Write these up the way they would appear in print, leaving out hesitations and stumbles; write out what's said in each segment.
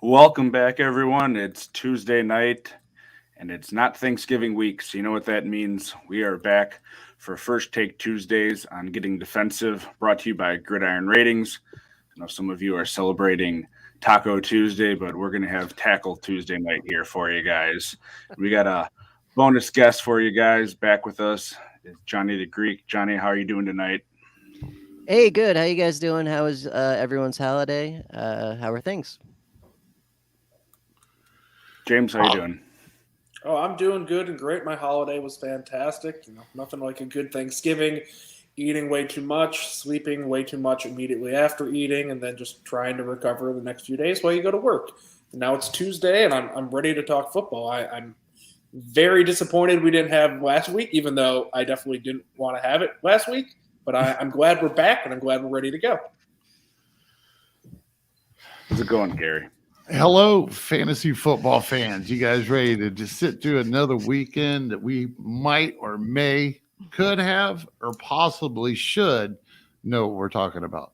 Welcome back, everyone. It's Tuesday night, and it's not Thanksgiving week, so you know what that means. We are back for First Take Tuesdays on Getting Defensive, brought to you by Gridiron Ratings. I know some of you are celebrating Taco Tuesday, but we're going to have Tackle Tuesday night here for you guys. We got a bonus guest for you guys back with us. It's Johnny the Greek. Johnny, how are you doing tonight? Hey, good. How you guys doing? How was everyone's holiday? How are things? James, how you doing? Oh, I'm doing good and great. My holiday was fantastic. Nothing like a good Thanksgiving. Eating way too much, sleeping way too much immediately after eating, and then just trying to recover the next few days while you go to work. And now it's Tuesday, and I'm ready to talk football. I'm very disappointed we didn't have last week, even though I definitely didn't want to have it last week. But I'm glad we're back, and I'm glad we're ready to go. How's it going, Gary? Hello, fantasy football fans. You guys ready to just sit through another weekend that we might or could have or possibly should know what we're talking about?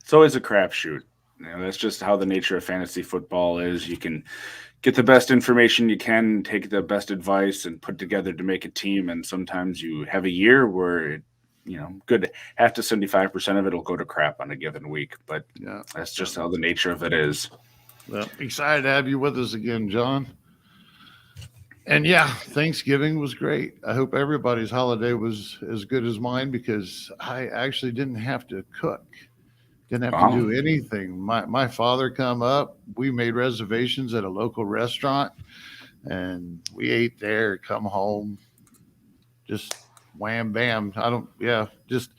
It's always a crapshoot. That's just how the nature of fantasy football is. You can get the best information you can, take the best advice, and put together to make a team. And sometimes you have a year where good half to 75% of it will go to crap on a given week. But yeah, that's just how the nature of it is. Well, excited to have you with us again, John. And yeah, Thanksgiving was great. I hope everybody's holiday was as good as mine because I actually didn't have to cook. Didn't have to do anything. My father come up. We made reservations at a local restaurant, and we ate there. Come home, just wham bam. Just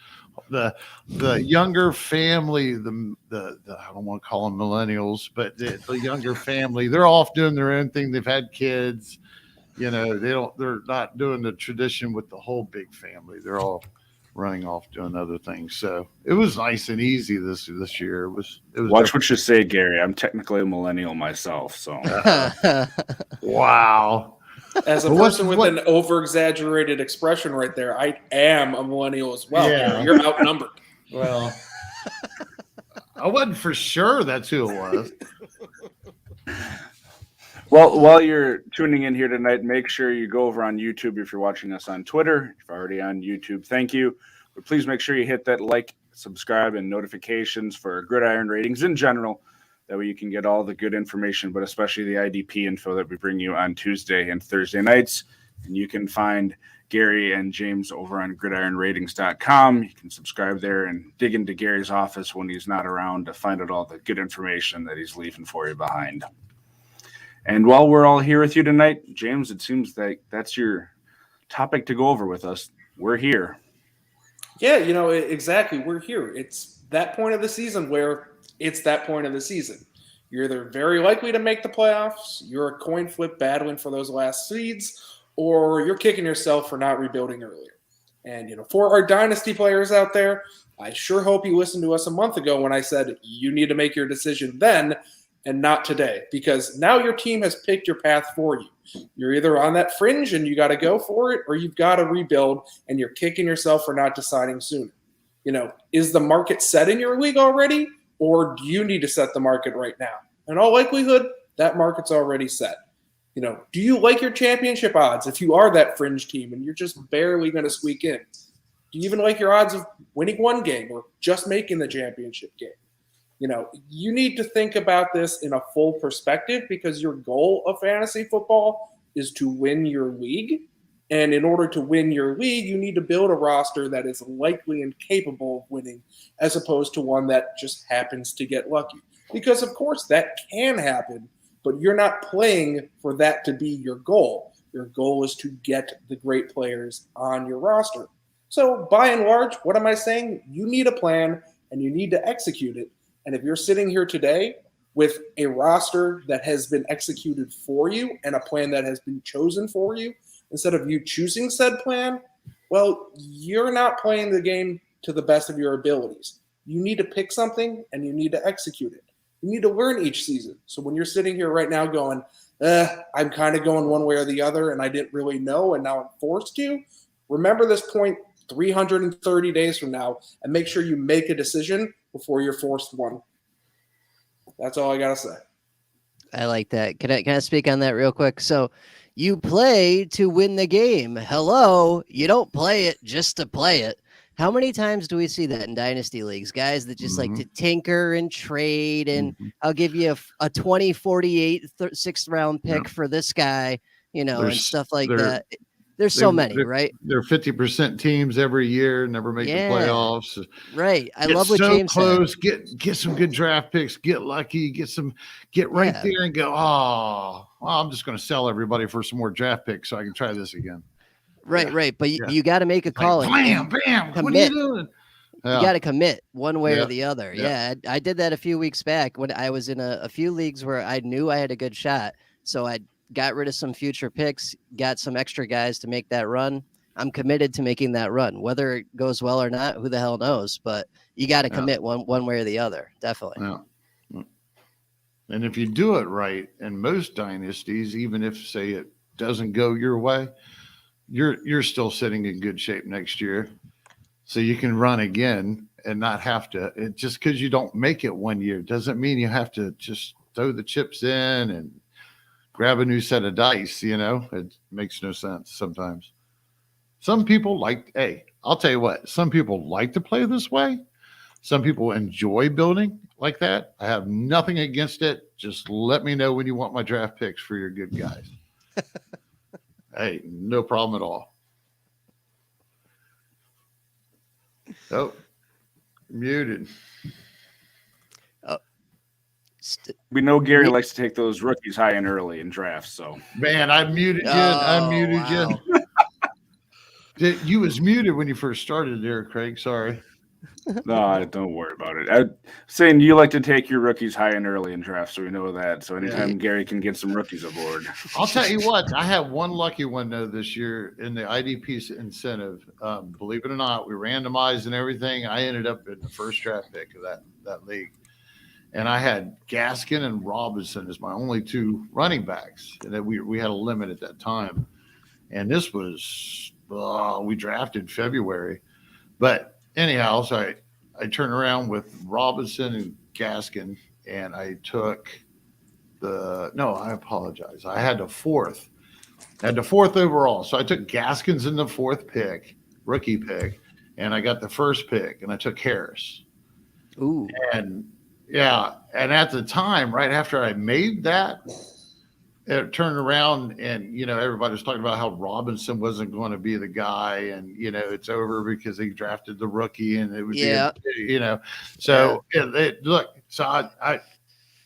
the younger family. The I don't want to call them millennials, but the younger family. They're off doing their own thing. They've had kids. They're not doing the tradition with the whole big family. They're all running off doing other things. So it was nice and easy this year. It was Watch what you say, Gary. I'm technically a millennial myself, so wow. As a person with an over-exaggerated expression right there, I am a millennial as well. Yeah. You're outnumbered. Well, I wasn't for sure that's who it was. Well, while you're tuning in here tonight, make sure you go over on YouTube if you're watching us on Twitter. If you're already on YouTube, thank you. But please make sure you hit that like, subscribe, and notifications for Gridiron Ratings in general. That way you can get all the good information, but especially the IDP info that we bring you on Tuesday and Thursday nights. And you can find Gary and James over on gridironratings.com. You can subscribe there and dig into Gary's office when he's not around to find out all the good information that he's leaving for you behind. And while we're all here with you tonight, James, it seems like that's your topic to go over with us. We're here. Yeah, exactly. We're here. It's that point of the season where it's that point of the season. You're either very likely to make the playoffs, you're a coin flip battling for those last seeds, or you're kicking yourself for not rebuilding earlier. And, for our dynasty players out there, I sure hope you listened to us a month ago when I said you need to make your decision then and not today, because now your team has picked your path for you. You're either on that fringe and you got to go for it, or you've got to rebuild and you're kicking yourself for not deciding sooner. Is the market set in your league already, or do you need to set the market right now? In all likelihood, that market's already set. Do you like your championship odds if you are that fringe team and you're just barely going to squeak in? Do you even like your odds of winning one game or just making the championship game? You need to think about this in a full perspective because your goal of fantasy football is to win your league. And in order to win your league, you need to build a roster that is likely and capable of winning as opposed to one that just happens to get lucky. Because, of course, that can happen, but you're not playing for that to be your goal. Your goal is to get the great players on your roster. So, by and large, what am I saying? You need a plan, and you need to execute it. And if you're sitting here today with a roster that has been executed for you and a plan that has been chosen for you, instead of you choosing said plan, well, you're not playing the game to the best of your abilities. You need to pick something and you need to execute it. You need to learn each season. So when you're sitting here right now going, I'm kind of going one way or the other and I didn't really know and now I'm forced to, remember this point 330 days from now and make sure you make a decision before you're forced one. That's all I got to say. I like that. Can I speak on that real quick? So you play to win the game. Hello. You don't play it just to play it. How many times do we see that in dynasty leagues? Guys that just like to tinker and trade, and I'll give you a 20, 48, sixth round pick for this guy, and stuff like that. There's so many, right? They're 50% teams every year, never make the playoffs. Right. I love what James close. Get some good draft picks, get lucky, get right there and go, well, I'm just going to sell everybody for some more draft picks so I can try this again. Right. But you got to make a call. Bam. Commit. What are you doing? You got to commit one way or the other. Yeah. I did that a few weeks back when I was in a few leagues where I knew I had a good shot. So I got rid of some future picks, got some extra guys to make that run. I'm committed to making that run. Whether it goes well or not, who the hell knows? But you got to commit one way or the other. Definitely. Yeah. And if you do it right, in most dynasties, even if, say, it doesn't go your way, you're still sitting in good shape next year. So you can run again and not have to. Just because you don't make it one year doesn't mean you have to just throw the chips in and grab a new set of dice. It makes no sense sometimes. Some people I'll tell you what, some people like to play this way. Some people enjoy building like that. I have nothing against it. Just let me know when you want my draft picks for your good guys. Hey, no problem at all. Oh, muted. We know Gary likes to take those rookies high and early in drafts. So, man, I muted you. Unmuted you. You was muted when you first started there, Kraig. Sorry. No, don't worry about it. I'm saying you like to take your rookies high and early in drafts, so we know that. So anytime Gary can get some rookies aboard. I'll tell you what, I had one lucky one though this year in the IDP incentive. Believe it or not, we randomized and everything. I ended up in the first draft pick of that league. And I had Gaskin and Robinson as my only two running backs. And then we had a limit at that time. And this was, we drafted February. But anyhow, so I turned around with Robinson and Gaskin, and I took I apologize. I had the fourth. Overall. So I took Gaskins in the fourth pick, rookie pick, and I got the first pick, and I took Harris. Ooh. And at the time, right after I made that, it turned around and, everybody was talking about how Robinson wasn't going to be the guy and, it's over because he drafted the rookie and it would be, so so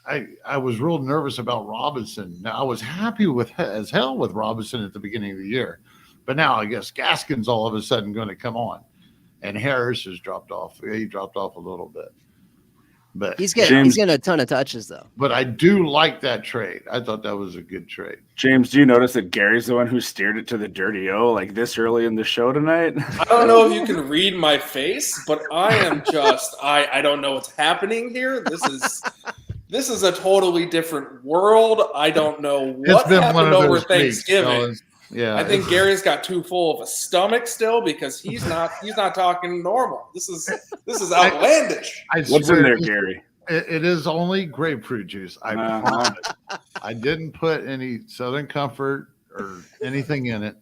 I was real nervous about Robinson. Now I was happy as hell with Robinson at the beginning of the year, but now I guess Gaskin's all of a sudden going to come on and Harris has dropped off. He dropped off a little bit. But he's getting a ton of touches though. But I do like that trade. I thought that was a good trade. James, do you notice that Gary's the one who steered it to the dirty O like this early in the show tonight? I don't know if you can read my face, but I am just I don't know what's happening here. This is a totally different world. I don't know what happened over Thanksgiving. Weeks, yeah, I think Gary's got too full of a stomach still because he's not talking normal. This is outlandish. What's in there, Gary? It is only grapefruit juice. I promise. I didn't put any Southern Comfort or anything in it.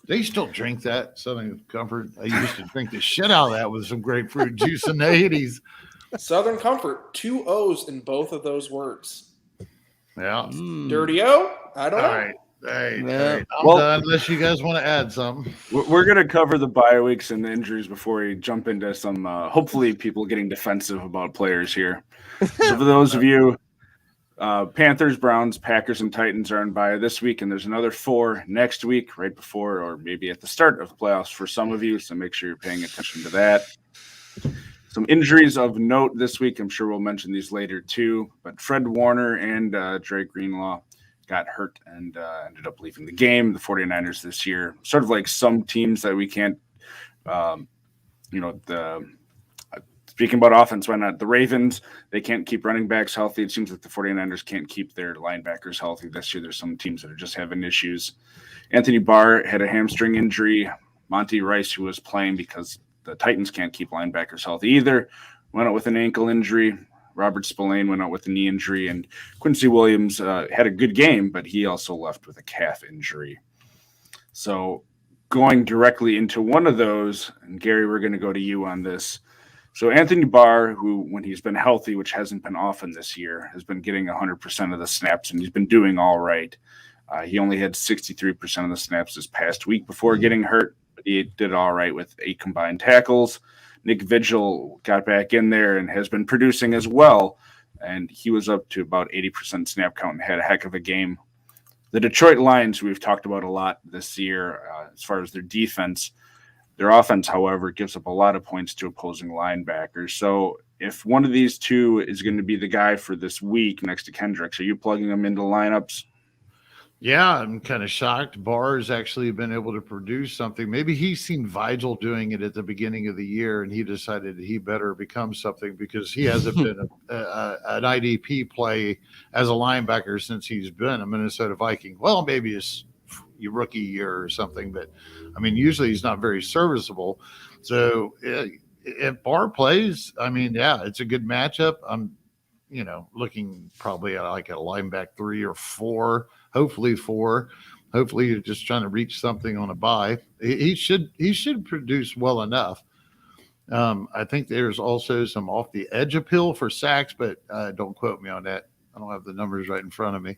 They still drink that Southern Comfort. I used to drink the shit out of that with some grapefruit juice in the 80s. Southern Comfort, 2 O's in both of those words. Yeah. Dirty O? I don't know. All right. Hey, I'm done unless you guys want to add something. We're going to cover the bye weeks and the injuries before we jump into some, hopefully, people getting defensive about players here. So for those of you, Panthers, Browns, Packers, and Titans are on bye this week, and there's another 4 next week, right before or maybe at the start of the playoffs for some of you, so make sure you're paying attention to that. Some injuries of note this week. I'm sure we'll mention these later too, but Fred Warner and Drake Greenlaw got hurt and ended up leaving the game. The 49ers this year, sort of like some teams that we can't, speaking about offense, why not? The Ravens, they can't keep running backs healthy. It seems like the 49ers can't keep their linebackers healthy this year. There's some teams that are just having issues. Anthony Barr had a hamstring injury. Monty Rice, who was playing because the Titans can't keep linebackers healthy either, went out with an ankle injury. Robert Spillane went out with a knee injury, and Quincy Williams had a good game, but he also left with a calf injury. So going directly into one of those, and Gary, we're going to go to you on this. So Anthony Barr, who, when he's been healthy, which hasn't been often this year, has been getting 100% of the snaps, and he's been doing all right. He only had 63% of the snaps this past week before getting hurt, but he did all right with 8 combined tackles. Nick Vigil got back in there and has been producing as well, and he was up to about 80% snap count and had a heck of a game. The Detroit Lions, we've talked about a lot this year as far as their defense. Their offense, however, gives up a lot of points to opposing linebackers. So if one of these two is going to be the guy for this week next to Kendricks, are you plugging them into lineups? Yeah, I'm kind of shocked. Barr has actually been able to produce something. Maybe he's seen Vigil doing it at the beginning of the year, and he decided he better become something because he hasn't been an IDP play as a linebacker since he's been a Minnesota Viking. Well, maybe his rookie year or something, but I mean, usually he's not very serviceable. So if Barr plays, I mean, yeah, it's a good matchup. I'm, looking probably at like a linebacker 3 or 4. Hopefully 4. Hopefully you're just trying to reach something on a bye. He should produce well enough. I think there's also some off the edge appeal for sacks, but don't quote me on that. I don't have the numbers right in front of me.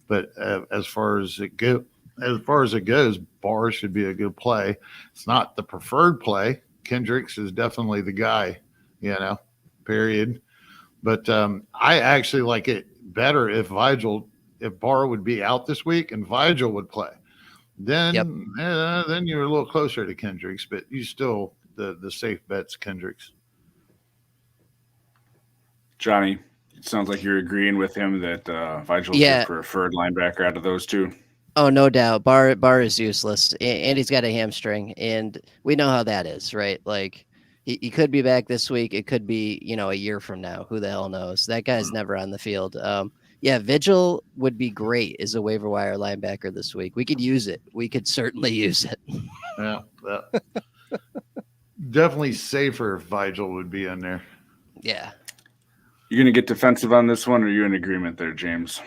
But as far as it goes, Barr should be a good play. It's not the preferred play. Kendricks is definitely the guy, period. But I actually like it better if Barr would be out this week and Vigil would play. Then you're a little closer to Kendricks, but you still the safe bet's Kendricks. Johnny, it sounds like you're agreeing with him that Vigil's your preferred linebacker out of those two. Oh, no doubt. Barr is useless, and he's got a hamstring, and we know how that is, right? Like, he could be back this week. It could be, a year from now. Who the hell knows? That guy's never on the field. Vigil would be great as a waiver wire linebacker this week. We could use it. We could certainly use it. Yeah. Definitely safer if Vigil would be in there. Yeah. You're going to get defensive on this one, or are you in agreement there, James?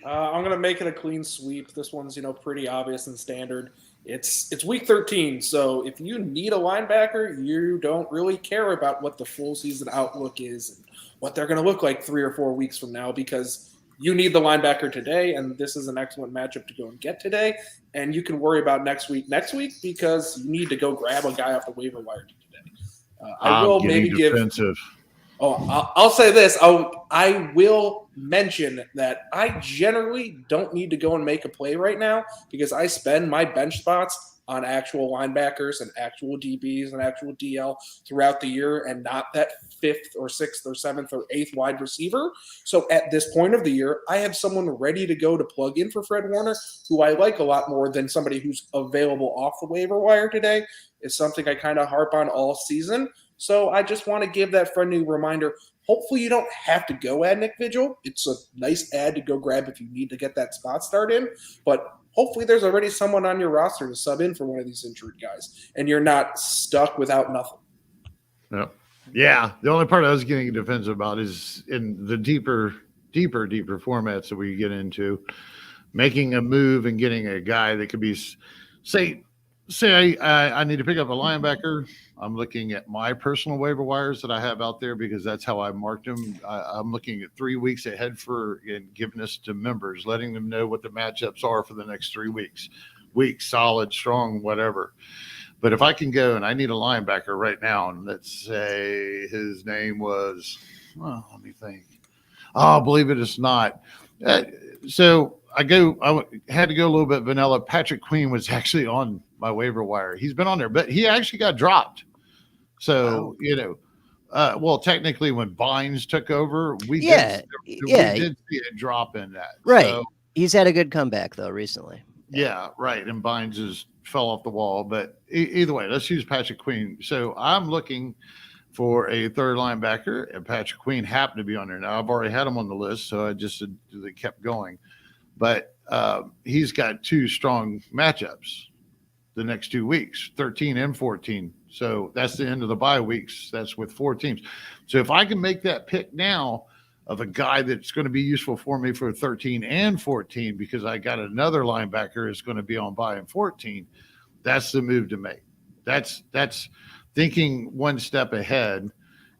I'm going to make it a clean sweep. This one's, pretty obvious and standard. It's week 13, so if you need a linebacker, you don't really care about what the full season outlook is and what they're going to look like 3 or 4 weeks from now because you need the linebacker today, and this is an excellent matchup to go and get today. And you can worry about next week because you need to go grab a guy off the waiver wire today. I will maybe defensive. I'll say this. I will mention that I generally don't need to go and make a play right now because I spend my bench spots on actual linebackers and actual DBs and actual DL throughout the year and not that 5th or 6th or 7th or 8th wide receiver. So at this point of the year, I have someone ready to go to plug in for Fred Warner, who I like a lot more than somebody who's available off the waiver wire today. Is something I kind of harp on all season. So I just want to give that friendly reminder. Hopefully you don't have to go add Nick Vigil. It's a nice ad to go grab if you need to get that spot start in. But hopefully there's already someone on your roster to sub in for one of these injured guys, and you're not stuck without nothing. Yeah. The only part I was getting defensive about is in the deeper formats that we get into, making a move and getting a guy that could be, say I need to pick up a linebacker. I'm looking at my personal waiver wires that I have out there because that's how I marked them. I'm looking at 3 weeks ahead and giving this to members, letting them know what the matchups are for the next 3 weeks. Weak, solid, strong, whatever. But if I can go and I need a linebacker right now, and let's say his name was, let me think. Oh, believe it or not. So I had to go a little bit vanilla. Patrick Quinn was actually on my waiver wire. He's been on there, but he actually got dropped. So, well, technically when Bynes took over, we did see a drop in that. Right. So, he's had a good comeback though recently. Yeah, right. And Bynes just fell off the wall. But either way, let's use Patrick Quinn. So I'm looking for a third linebacker, and Patrick Quinn happened to be on there. Now, I've already had him on the list, so I just kept going. But he's got 2 strong matchups the next 2 weeks, 13 and 14. So that's the end of the bye weeks. That's with 4 teams. So if I can make that pick now, of a guy that's going to be useful for me for 13 and 14 because I got another linebacker that's going to be on bye in 14. That's the move to make. That's thinking one step ahead.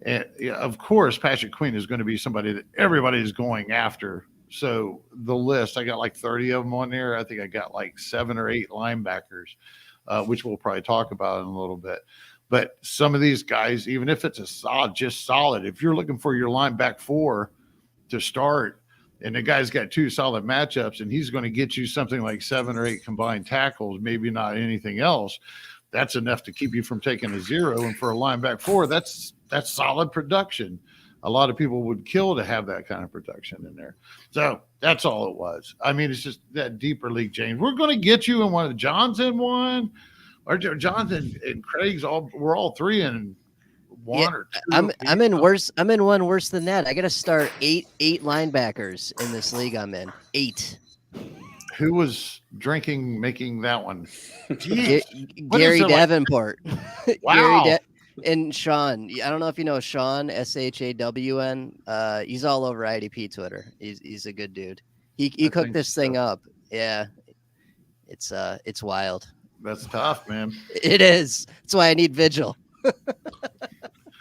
And of course, Patrick Quinn is going to be somebody that everybody is going after. So the list, I got like 30 of them on there. I think I got like 7 or 8 linebackers, which we'll probably talk about in a little bit. But some of these guys, even if it's a solid, if you're looking for your linebacker 4 to start, and the guy's got 2 solid matchups, and he's going to get you something like 7 or 8 combined tackles, maybe not anything else, that's enough to keep you from taking a 0. And for a linebacker 4, that's solid production. A lot of people would kill to have that kind of production in there. So that's all it was. I mean, it's just that deeper league change. We're going to get you in one of the John's in one, or Jonathan and Craig's we're all 3 in one or 2. I'm in one worse than that. I got to start eight linebackers in this league I'm in. 8. Who was drinking making that one? Gary Davenport. Wow. And Sean. I don't know if you know Sean, SHAWN. He's all over IDP Twitter. He's a good dude. He cooked this thing up. Yeah. It's wild. That's tough, man. It is. That's why I need Vigil.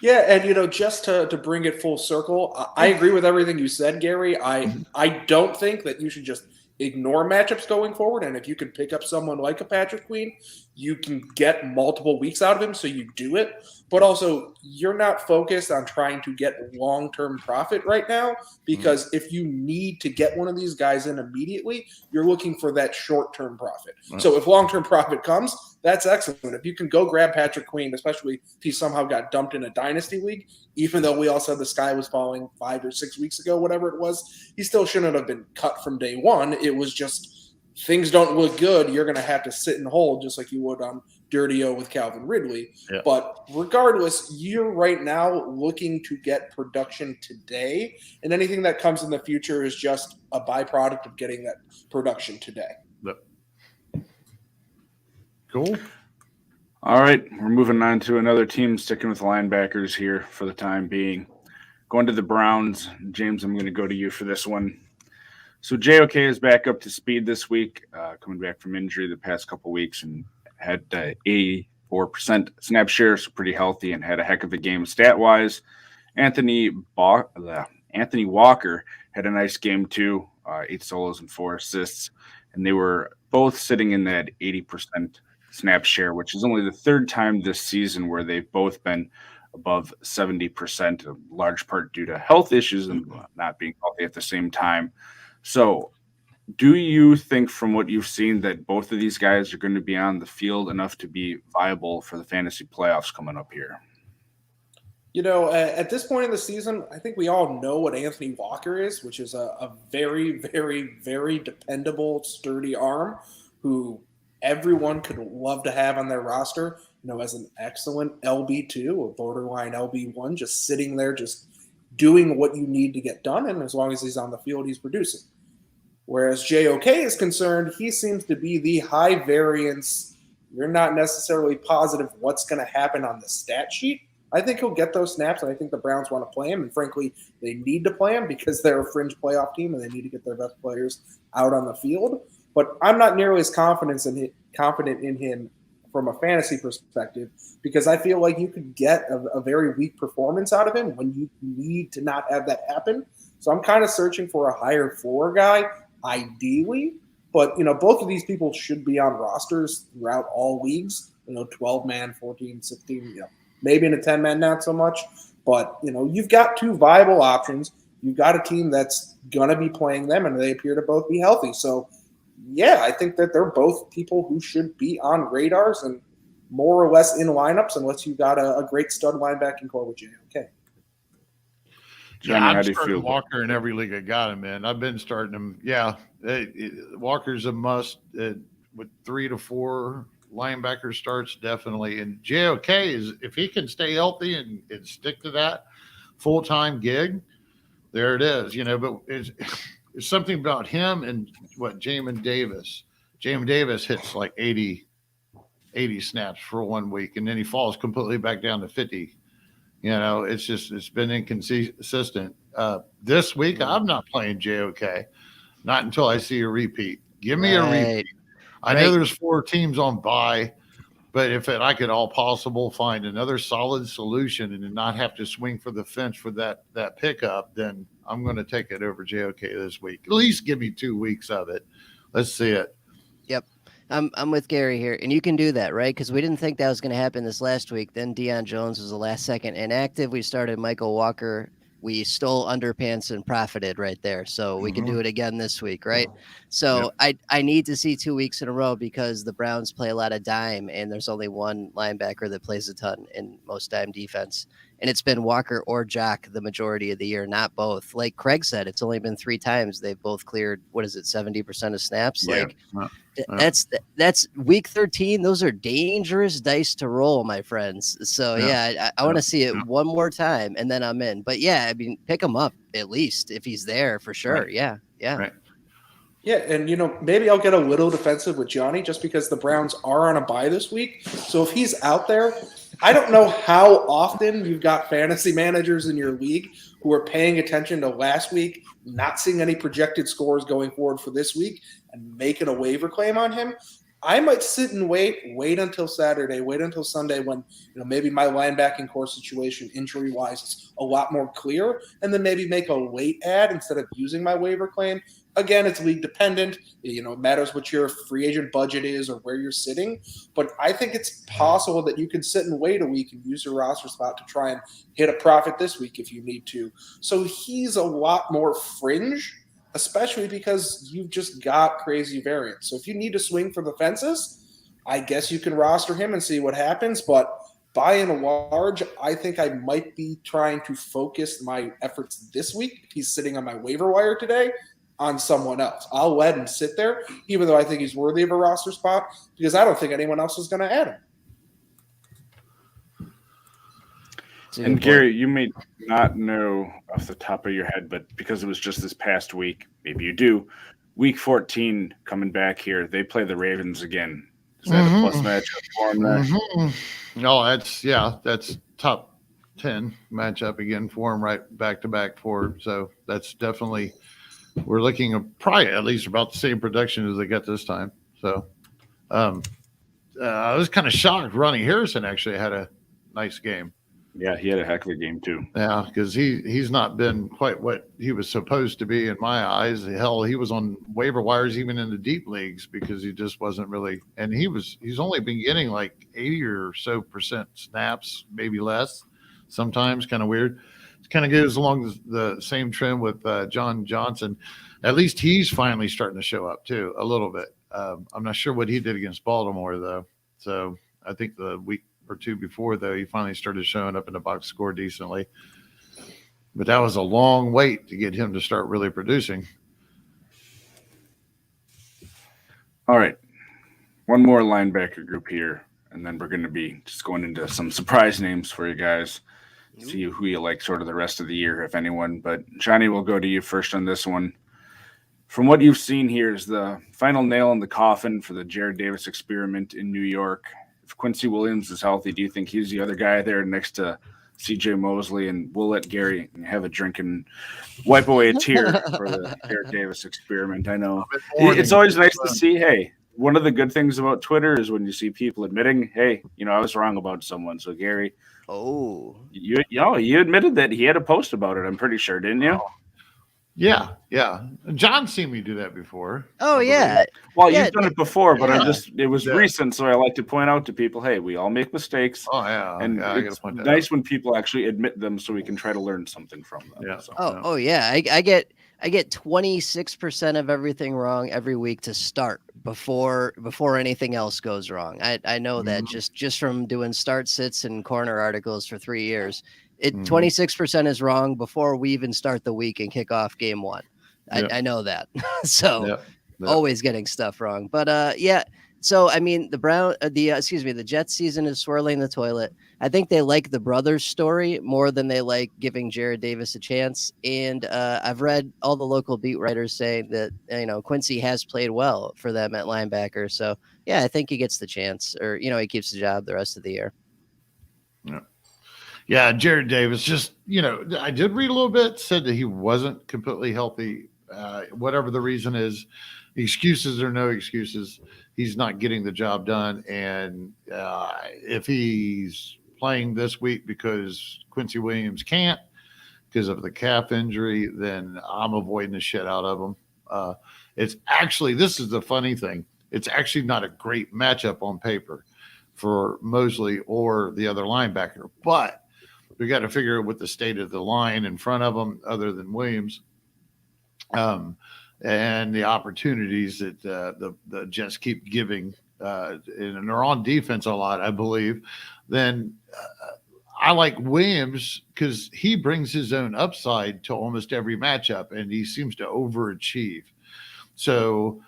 Yeah, and just to bring it full circle, I agree with everything you said, Gary. I don't think that you should just ignore matchups going forward. And if you can pick up someone like a Patrick Queen, you can get multiple weeks out of him, so you do it. But also, you're not focused on trying to get long-term profit right now, because if you need to get one of these guys in immediately, you're looking for that short-term profit. Right. So if long-term profit comes, that's excellent. If you can go grab Patrick Queen, especially if he somehow got dumped in a dynasty league, even though we all said the sky was falling 5 or 6 weeks ago, whatever it was, he still shouldn't have been cut from day one. It was just things don't look good. You're going to have to sit and hold just like you would on Dirty O with Calvin Ridley. Yeah. But regardless, you're right now looking to get production today, and anything that comes in the future is just a byproduct of getting that production today. Yep. Cool. All right, we're moving on to another team, sticking with linebackers here for the time being. Going to the Browns. James, I'm going to go to you for this one. So J.O.K. is back up to speed this week, coming back from injury the past couple weeks, and had 84% snap share, so pretty healthy, and had a heck of a game stat-wise. Anthony Walker had a nice game too, 8 solos and 4 assists, and they were both sitting in that 80% snap share, which is only the 3rd time this season where they've both been above 70%, a large part due to health issues and not being healthy at the same time. So do you think from what you've seen that both of these guys are going to be on the field enough to be viable for the fantasy playoffs coming up here? At this point in the season, I think we all know what Anthony Walker is, which is a very, very, very dependable, sturdy arm who everyone could love to have on their roster, as an excellent LB2 or borderline LB1, just sitting there, just doing what you need to get done. And as long as he's on the field, he's producing. Whereas J.O.K. is concerned, he seems to be the high variance. You're not necessarily positive what's going to happen on the stat sheet. I think he'll get those snaps, and I think the Browns want to play him. And frankly, they need to play him because they're a fringe playoff team and they need to get their best players out on the field. But I'm not nearly as confident in him from a fantasy perspective, because I feel like you could get a very weak performance out of him when you need to not have that happen. So I'm kind of searching for a higher floor guy, ideally. But, both of these people should be on rosters throughout all leagues, 12-man, 14, 16, maybe in a 10-man, not so much. But, you've got 2 viable options. You've got a team that's going to be playing them, and they appear to both be healthy. So, yeah, I think that they're both people who should be on radars and more or less in lineups, unless you've got a great stud linebacking core with J.O.K. Yeah, I'm starting Walker in every league I got him in. I've been starting him. Yeah, Walker's a must with 3 to 4 linebacker starts, definitely. And J.O.K. is, if he can stay healthy and stick to that full-time gig, there it is. But it's something about him and Jamin Davis. Jamin Davis hits like 80 snaps for 1 week, and then he falls completely back down to 50. It's been inconsistent. This week, I'm not playing J.O.K. Not until I see a repeat. Give me a repeat. I know there's 4 teams on bye, but if I could all possible find another solid solution and not have to swing for the fence for that pickup, then I'm going to take it over J.O.K. this week. At least give me 2 weeks of it. Let's see it. Yep. I'm with Gary here, and you can do that, right? Because we didn't think that was going to happen this last week. Then Deion Jones was the last second inactive. We started Michael Walker. We stole underpants and profited right there. So we can do it again this week, right? So I need to see 2 weeks in a row because the Browns play a lot of dime, and there's only one linebacker that plays a ton in most dime defense. And it's been Walker or J.O.K. the majority of the year, not both. Like Kraig said, it's only been 3 times they've both cleared, 70% of snaps? Yeah. That's week 13. Those are dangerous dice to roll, my friends. So I want to see it one more time, and then I'm in. But I mean, pick him up at least if he's there for sure. Right. Yeah. Right. Yeah, and maybe I'll get a little defensive with Johnny just because the Browns are on a bye this week. So if he's out there, I don't know how often you've got fantasy managers in your league who are paying attention to last week, not seeing any projected scores going forward for this week, and making a waiver claim on him. I might sit and wait until Saturday, wait until Sunday when maybe my linebacking core situation injury-wise is a lot more clear, and then maybe make a late add instead of using my waiver claim. Again, it's league dependent. It matters what your free agent budget is or where you're sitting. But I think it's possible that you can sit and wait a week and use your roster spot to try and hit a profit this week if you need to. So he's a lot more fringe, especially because you've just got crazy variants. So if you need to swing for the fences, I guess you can roster him and see what happens. But by and large, I think I might be trying to focus my efforts this week, if he's sitting on my waiver wire today, on someone else. I'll let him sit there, even though I think he's worthy of a roster spot, because I don't think anyone else is going to add him. And Gary, you may not know off the top of your head, but because it was just this past week, maybe you do. Week 14 coming back here, they play the Ravens again. Is that a plus matchup for them? No, that's top 10 matchup again for them, right back to back for. So that's definitely. We're looking at probably at least about the same production as they got this time. So I was kind of shocked. Ronnie Harrison actually had a nice game. Yeah, he had a heck of a game too. Yeah, because he's not been quite what he was supposed to be in my eyes. Hell, he was on waiver wires even in the deep leagues because he just wasn't really. And he's only been getting like 80 or so % snaps, maybe less. Sometimes kind of weird. Kind of goes along the same trend with John Johnson. At least he's finally starting to show up too a little bit. I'm not sure what he did against Baltimore though. So I think the week or two before though, he finally started showing up in the box score decently. But that was a long wait to get him to start really producing. All right, one more linebacker group here, and then we're going to be just going into some surprise names for you guys. See who you like sort of the rest of the year, if anyone. But Johnny, we'll go to you first on this one. From what you've seen here is the final nail in the coffin for the Jared Davis experiment in New York. If Quincy Williams is healthy, do you think he's the other guy there next to C.J. Mosley? And we'll let Gary have a drink and wipe away a tear for the Jared Davis experiment. I know it's always nice to see. Hey, one of the good things about Twitter is when you see people admitting, hey, I was wrong about someone. So Gary. Oh, you admitted that he had a post about it. I'm pretty sure, didn't you? Yeah. John's seen me do that before. Oh yeah. Well, you've done it before, but it was recent, so I like to point out to people, hey, we all make mistakes. Oh yeah, and it's nice when people actually admit them, so we can try to learn something from them. Yeah. So. Oh yeah. I get 26% of everything wrong every week to start before anything else goes wrong. I know that just from doing start sits and corner articles for 3 years. 26% is wrong before we even start the week and kick off game one. I know that. So always getting stuff wrong. But so I mean the Jets season is swirling the toilet. I think they like the brothers story more than they like giving Jared Davis a chance. And I've read all the local beat writers saying that Quincy has played well for them at linebacker. So yeah, I think he gets the chance, or he keeps the job the rest of the year. Yeah, Jared Davis, just, I did read a little bit, said that he wasn't completely healthy. Whatever the reason is, excuses or no excuses, he's not getting the job done. And if he's playing this week because Quincy Williams can't because of the calf injury, then I'm avoiding the shit out of him. It's actually, this is the funny thing, it's actually not a great matchup on paper for Mosley or the other linebacker, but we got to figure out what the state of the line in front of them, other than Williams, and the opportunities that the Jets keep giving, and they're on defense a lot, I believe. Then I like Williams because he brings his own upside to almost every matchup, and he seems to overachieve. So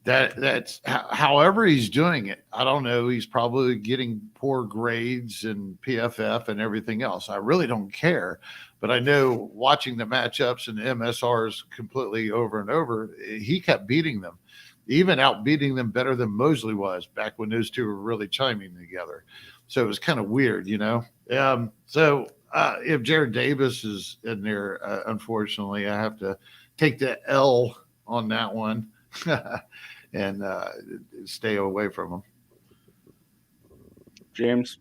that's however he's doing it. I don't know. He's probably getting poor grades and PFF and everything else. I really don't care, but I know watching the matchups and the MSRs completely over and over, he kept beating them, even out beating them better than Mosley was back when those two were really chiming together. So it was kind of weird, So if Jared Davis is in there, unfortunately, I have to take the L on that one. And stay away from them. James?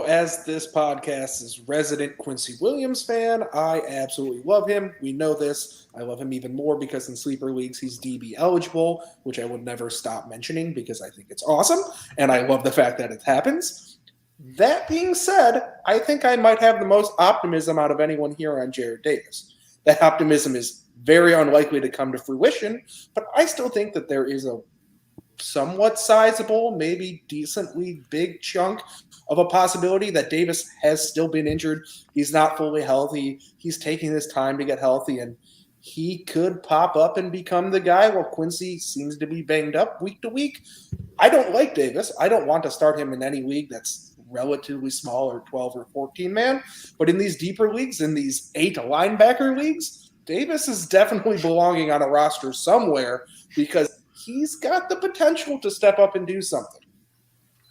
As this podcast's resident Quincy Williams fan, I absolutely love him. We know this. I love him even more because in sleeper leagues, he's DB eligible, which I would never stop mentioning because I think it's awesome. And I love the fact that it happens. That being said, I think I might have the most optimism out of anyone here on Jared Davis. That optimism is very unlikely to come to fruition, but I still think that there is a somewhat sizable, maybe decently big chunk of a possibility that Davis has still been injured. He's not fully healthy. He's taking his time to get healthy, and he could pop up and become the guy while Quincy seems to be banged up week to week. I don't like Davis. I don't want to start him in any league that's relatively small or 12 or 14 man, but in these deeper leagues, in these 8 linebacker leagues, Davis is definitely belonging on a roster somewhere because he's got the potential to step up and do something.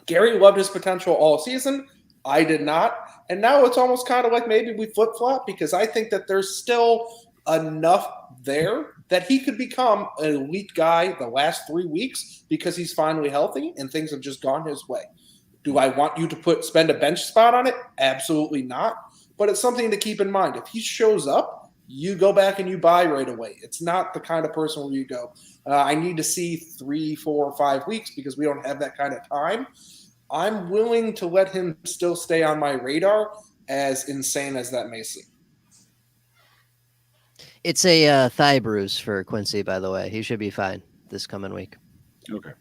Gary loved his potential all season. I did not. And now it's almost kind of like maybe we flip-flop because I think that there's still enough there that he could become an elite guy the last 3 weeks because he's finally healthy and things have just gone his way. Do I want you to spend a bench spot on it? Absolutely not. But it's something to keep in mind. If he shows up, you go back and you buy right away. It's not the kind of person where you go, I need to see 3, 4, 5 weeks because we don't have that kind of time. I'm willing to let him still stay on my radar, as insane as that may seem. It's a thigh bruise for Quincy, by the way. He should be fine this coming week. Okay.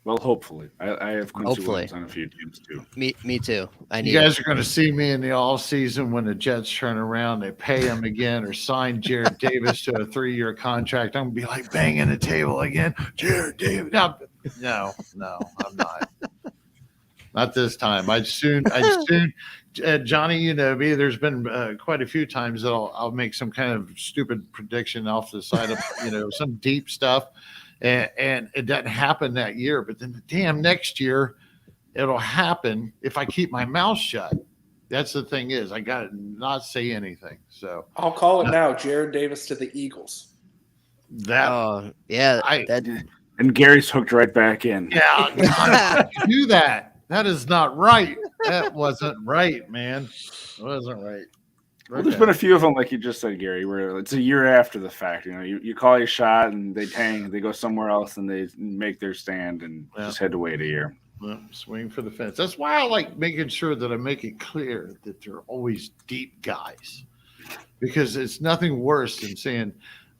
Well, hopefully. I have Quincy Williams on a few teams too. Me too. You guys are going to see me in the off season when the Jets turn around, they pay him again or sign Jared Davis to a 3-year contract. I'm going to be like banging the table again. Jared Davis. No, I'm not. Not this time. I soon, Johnny, you know me. There's been quite a few times that I'll make some kind of stupid prediction off the side of some deep stuff. And it doesn't happen that year, but then damn next year it'll happen if I keep my mouth shut. That's the thing is I got to not say anything. So I'll call it now. Jared Davis to the Eagles. And Gary's hooked right back in. Yeah, God, do that. That is not right. That wasn't right, man. It wasn't right. Well, there's been a few of them, like you just said, Gary, where it's a year after the fact. You call your shot and they tank, they go somewhere else and they make their stand and just had to wait a year. Well, swing for the fence. That's why I like making sure that I make it clear that they're always deep guys, because it's nothing worse than saying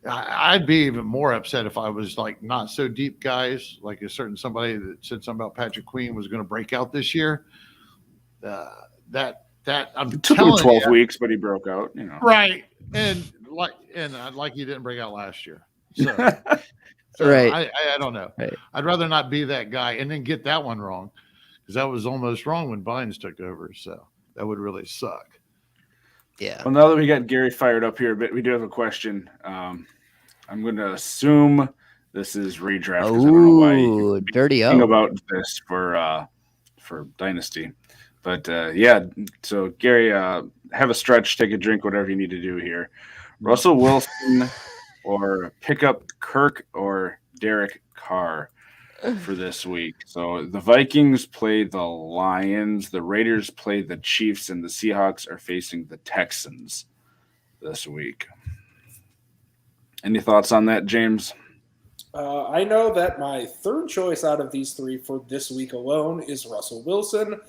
I'd be even more upset if I was like not so deep guys, like a certain somebody that said something about Patrick Queen was going to break out this year. That I'm took him 12 weeks, but he broke out. Right, and like he didn't break out last year. So right, I don't know. Right. I'd rather not be that guy and then get that one wrong, because that was almost wrong when Bynes took over. So that would really suck. Yeah. Well, now that we got Gary fired up here a bit, we do have a question. I'm going to assume this is redraft. Oh, dirty O. About this for Dynasty. But yeah, so Gary, have a stretch, take a drink, whatever you need to do here. Russell Wilson or pick up Kirk or Derek Carr for this week. So the Vikings play the Lions, the Raiders play the Chiefs, and the Seahawks are facing the Texans this week. Any thoughts on that, James? I know that my third choice out of these three for this week alone is Russell Wilson.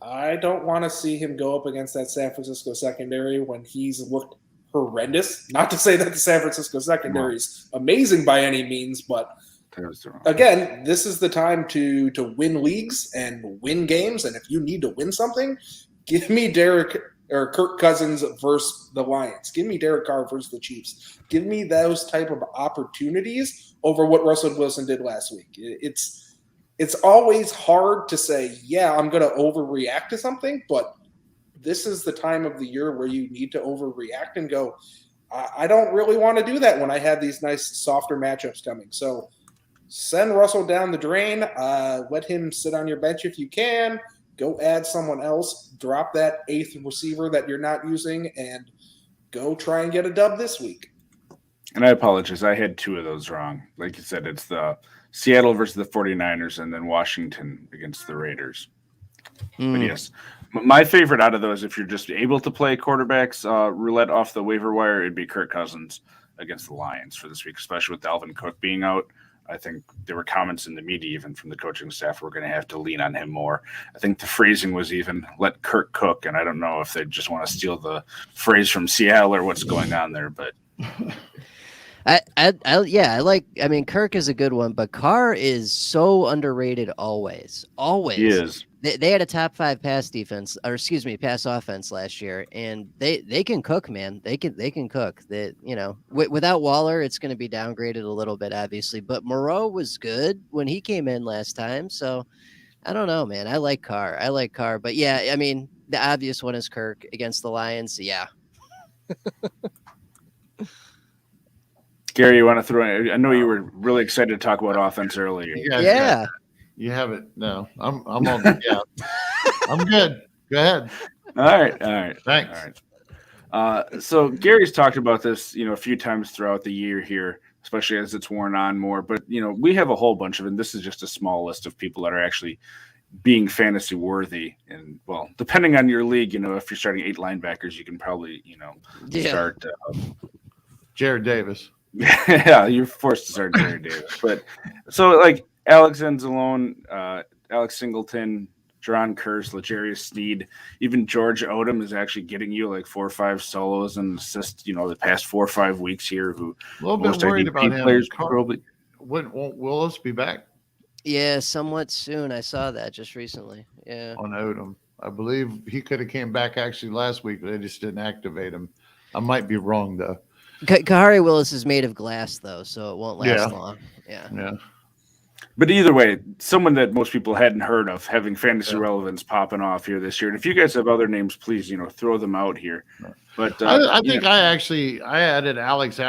I don't want to see him go up against that San Francisco secondary when he's looked horrendous. Not to say that the San Francisco secondary is amazing by any means, but again, this is the time to win leagues and win games. And if you need to win something, give me Kirk Cousins versus the Lions. Give me Derek Carr versus the Chiefs. Give me those type of opportunities over what Russell Wilson did last week. It's always hard to say, yeah, I'm going to overreact to something, but this is the time of the year where you need to overreact and go, I don't really want to do that when I have these nice, softer matchups coming. So send Russell down the drain. Let him sit on your bench if you can. Go add someone else. Drop that eighth receiver that you're not using and go try and get a dub this week. And I apologize. I had two of those wrong. Like you said, it's the Seattle versus the 49ers and then Washington against the Raiders. But yes, my favorite out of those, if you're just able to play quarterbacks roulette off the waiver wire, it'd be Kirk Cousins against the Lions for this week, especially with Dalvin Cook being out. I think there were comments in the media, even from the coaching staff, we're going to have to lean on him more. I think the phrasing was even let Kirk cook, and I don't know if they just want to steal the phrase from Seattle or what's going on there, but I mean, Kirk is a good one, but Carr is so underrated always. He is. They had a top 5 pass offense last year, and they can cook, man. They can cook. Without Waller, it's going to be downgraded a little bit, obviously. But Moreau was good when he came in last time, so I don't know, man. I like Carr, but yeah, I mean, the obvious one is Kirk against the Lions. Yeah. Gary, you want to throw in? I know you were really excited to talk about offense earlier. Yeah. You have it. No, I'm on. Yeah, I'm good. Go ahead. All right. Thanks. All right. So Gary's talked about this, a few times throughout the year here, especially as it's worn on more. But we have a whole bunch of, and this is just a small list of people that are actually being fantasy worthy. And well, depending on your league, if you're starting 8 linebackers, you can probably, start Jared Davis. Yeah, you're forced to start Jared Davis. But so like Alex Anzalone, Alex Singleton, Jerron Kearse, L'Jarius Sneed, even George Odom is actually getting you like 4 or 5 solos and assists, the past 4 or 5 weeks here. Who a little bit worried about him. Players probably. Won't Willis be back? Yeah, somewhat soon. I saw that just recently. Yeah, on Odom, I believe he could have came back actually last week, but they just didn't activate him. I might be wrong though. Kahari Willis is made of glass, though, so it won't last long. Yeah. But either way, someone that most people hadn't heard of having fantasy relevance popping off here this year. And if you guys have other names, please, throw them out here. But I think I added Alex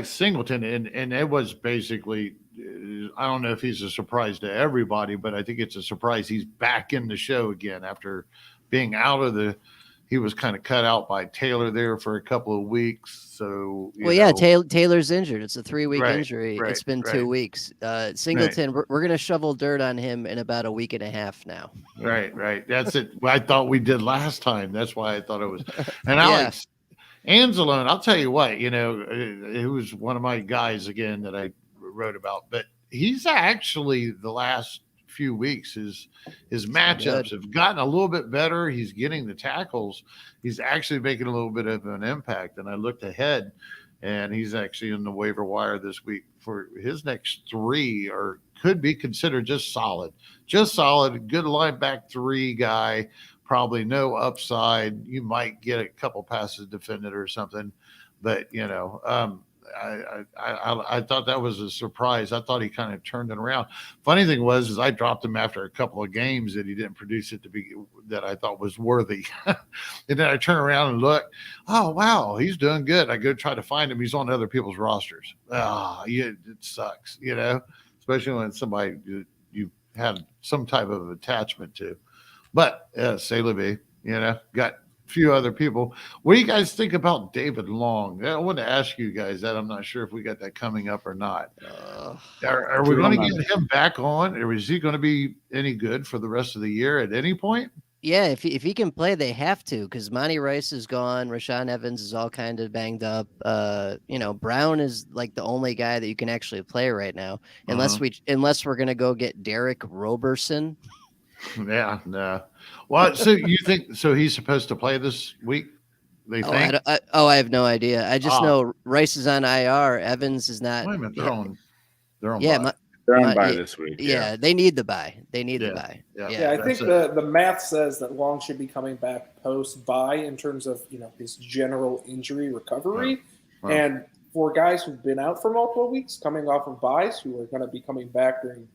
Singleton, and it was basically, I don't know if he's a surprise to everybody, but I think it's a surprise he's back in the show again after being out of he was kind of cut out by Taylor there for a couple of weeks. So, Taylor's injured. It's a 3-week injury. Right, it's been 2 weeks. Singleton, we're going to shovel dirt on him in about a week and a half now. Right. That's it. I thought we did last time. That's why I thought it was. And Alex Anzalone, I'll tell you what, it was one of my guys again that I wrote about, but he's actually the last few weeks his matchups have gotten a little bit better. He's getting the tackles. He's actually making a little bit of an impact. And I looked ahead, and he's actually in the waiver wire this week for his next 3 or could be considered just solid, good linebacker 3 guy, probably no upside. You might get a couple passes defended or something, but I thought that was a surprise. I thought he kind of turned it around. Funny thing was I dropped him after a couple of games that he didn't produce it that I thought was worthy. And then I turn around and look, oh, wow, he's doing good. I go try to find him. He's on other people's rosters. It sucks, especially when somebody you had some type of attachment to. But say Levy, got a few other people. What do you guys think about David Long? I want to ask you guys that. I'm not sure if we got that coming up or not. Are we going to get him back on, or is he going to be any good for the rest of the year at any point? Yeah, if he can play, they have to, because Monty Rice is gone. Rashaan Evans is all kind of banged up. Brown is like the only guy that you can actually play right now, unless we're gonna go get Derek Roberson. Yeah, no. Well, so you think he's supposed to play this week? They think? I have no idea. I just know Rice is on IR. Evans is not. Wait a minute, they're on. Yeah, they're on bye this week. Yeah, they need the bye. They need the bye. Yeah, I think the math says that Long should be coming back post-bye in terms of his general injury recovery. Wow. And for guys who've been out for multiple weeks, coming off of byes, who are going to be coming back during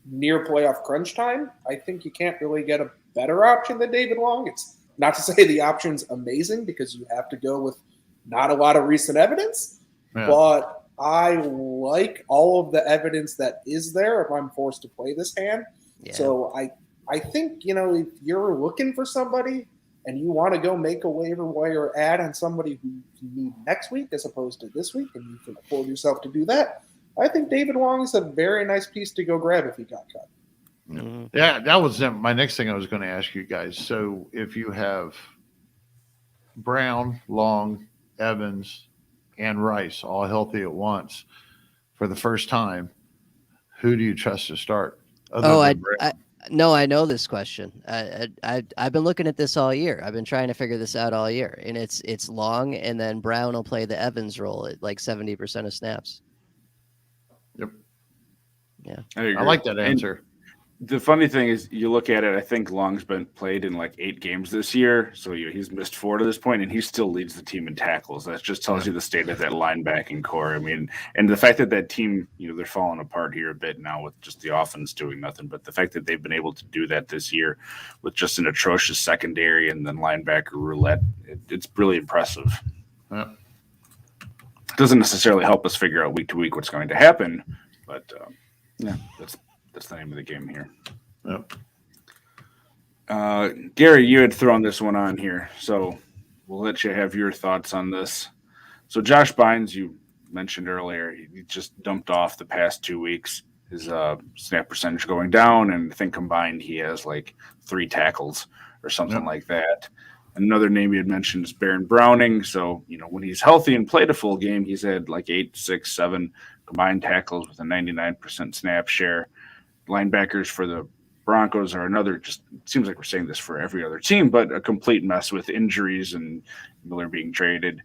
near playoff crunch time, I think you can't really get a better option than David Long. It's not to say the option's amazing, because you have to go with not a lot of recent evidence, but I like all of the evidence that is there if I'm forced to play this hand. Yeah. So I think, if you're looking for somebody and you want to go make a waiver wire ad on somebody who you need next week as opposed to this week, and you can afford yourself to do that, I think David Long is a very nice piece to go grab if he got cut. Yeah, that was my next thing I was going to ask you guys. So if you have Brown, Long, Evans, and Rice all healthy at once for the first time, who do you trust to start? I know this question. I've been looking at this all year. I've been trying to figure this out all year, and it's Long, and then Brown will play the Evans role at like 70% of snaps. Yep. Yeah, I like that answer. The funny thing is, you look at it, I think Long's been played in like 8 games this year. So he's missed 4 to this point, and he still leads the team in tackles. That just tells you the state of that linebacking core. I mean, and the fact that team, they're falling apart here a bit now with just the offense doing nothing. But the fact that they've been able to do that this year with just an atrocious secondary and then linebacker roulette, it's really impressive. Yeah. It doesn't necessarily help us figure out week to week what's going to happen, but that's the name of the game here. Yep. Gary, you had thrown this one on here, so we'll let you have your thoughts on this. So Josh Bynes, you mentioned earlier, he just dumped off the past 2 weeks. His snap percentage going down, and I think combined he has like 3 tackles or something like that. Another name you had mentioned is Baron Browning. So, when he's healthy and played a full game, he's had like 8, 6, 7 combined tackles with a 99% snap share. Linebackers for the Broncos are another, just seems like we're saying this for every other team, but a complete mess with injuries and Miller being traded.